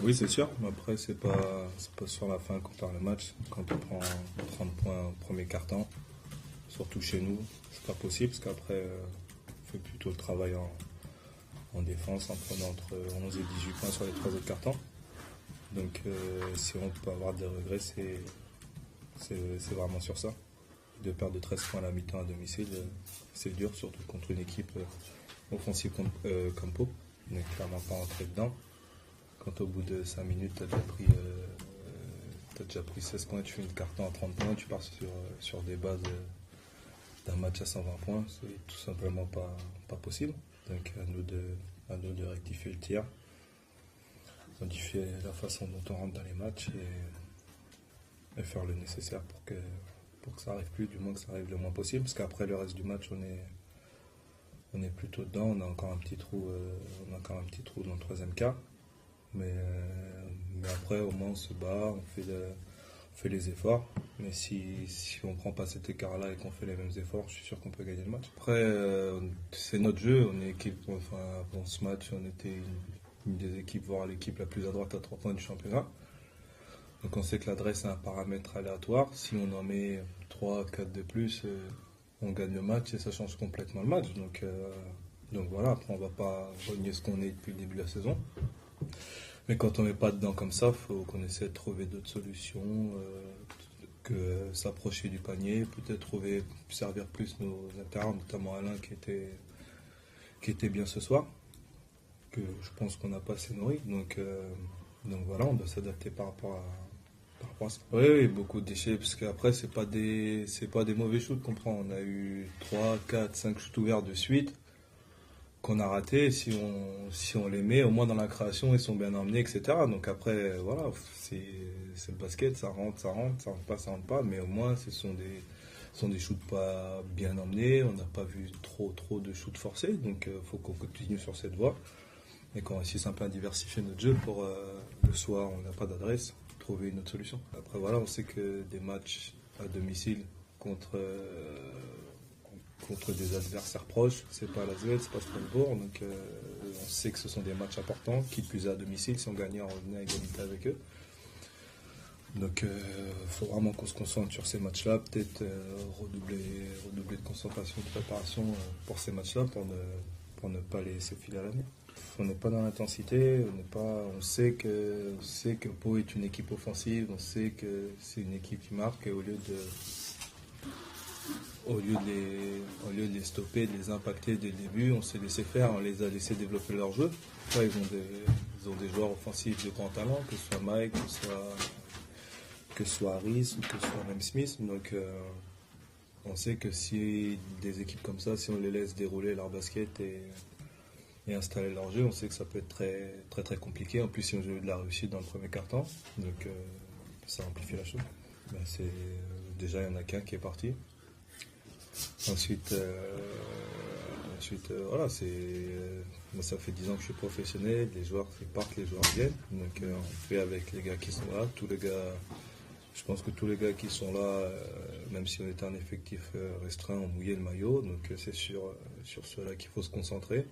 Oui, c'est sûr. Mais après, c'est pas sur la fin qu'on perd le match. Quand on prend 30 points au premier quart-temps, surtout chez nous, c'est pas possible parce qu'après, on fait plutôt le travail en défense en prenant entre 11 et 18 points sur les trois autres cartons. Donc, si on peut avoir des regrets, c'est vraiment sur ça. De perdre de 13 points à la mi-temps à domicile, c'est dur, surtout contre une équipe offensive comme Pau. On n'est clairement pas entré dedans. Quand au bout de 5 minutes, t'as déjà pris 16 points, tu finis le carton à 30 points, tu pars sur des bases d'un match à 120 points, c'est tout simplement pas possible. Donc à nous de rectifier le tir, modifier la façon dont on rentre dans les matchs et faire le nécessaire pour que ça arrive plus, du moins que ça arrive le moins possible, parce qu'après le reste du match on est plutôt dedans, on a encore un petit trou, dans le troisième quart. Mais après, au moins, on se bat, on fait les efforts. Mais si on ne prend pas cet écart-là et qu'on fait les mêmes efforts, je suis sûr qu'on peut gagner le match. Après, c'est notre jeu. On est équipe, enfin, avant ce match, on était une des équipes, voire l'équipe la plus à droite à 3 points du championnat. Donc on sait que l'adresse est un paramètre aléatoire. Si on en met 3, 4 de plus, on gagne le match et ça change complètement le match. Donc voilà, après on ne va pas renier ce qu'on est depuis le début de la saison. Mais quand on n'est pas dedans comme ça, il faut qu'on essaie de trouver d'autres solutions, que s'approcher du panier, peut-être servir plus nos intérieurs, notamment Alain qui était bien ce soir, que je pense qu'on n'a pas assez nourri. Donc voilà, on doit s'adapter par rapport à ça. Oui, oui, beaucoup de déchets, parce qu'après, c'est pas des mauvais shoots qu'on prend. On a eu 3, 4, 5 shoots ouverts de suite qu'on a raté, si on les met, au moins dans la création, ils sont bien emmenés, etc. Donc après, voilà, c'est le basket, ça rentre, ça rentre, ça rentre pas, mais au moins ce sont des shoots pas bien emmenés, on n'a pas vu trop de shoots forcés, donc il faut qu'on continue sur cette voie et qu'on réussisse un peu à diversifier notre jeu pour le soir, on n'a pas d'adresse, trouver une autre solution. Après voilà, on sait que des matchs à domicile contre des adversaires proches. C'est pas l'Asvel, c'est pas Strasbourg. Donc on sait que ce sont des matchs importants, qui plus est à domicile. Si on gagnait, on revenait à égalité avec eux. Donc il faut vraiment qu'on se concentre sur ces matchs-là, peut-être redoubler de concentration, de préparation pour ces matchs-là, pour ne pas les laisser filer à l'année. On n'est pas dans l'intensité, on sait que Pau est une équipe offensive, on sait que c'est une équipe qui marque, et au lieu de les stopper, de les impacter dès le début, on s'est laissé faire, on les a laissés développer leur jeu. Après, ils ont des joueurs offensifs de grand talent, que ce soit Mike, que ce soit Harris, ou que ce soit même Smith. Donc on sait que si des équipes comme ça, si on les laisse dérouler leur basket et installer leur jeu, on sait que ça peut être très très très compliqué. En plus, si on a eu de la réussite dans le premier quart-temps, donc ça amplifie la chose. Déjà, il y en a qu'un qui est parti. Ensuite, voilà, moi ça fait 10 ans que je suis professionnel, les joueurs qui partent, les joueurs viennent, donc on fait avec les gars qui sont là, je pense que tous les gars qui sont là, même si on était un effectif restreint, ont mouillé le maillot, donc c'est sur ceux-là qu'il faut se concentrer,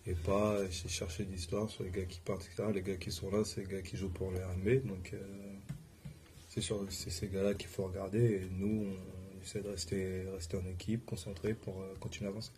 et pas chercher d'histoire sur les gars qui partent, etc. Les gars qui sont là, c'est les gars qui jouent pour le RMB, donc c'est ces gars-là qu'il faut regarder, et nous, on essaie de rester en équipe, concentré pour continuer à avancer.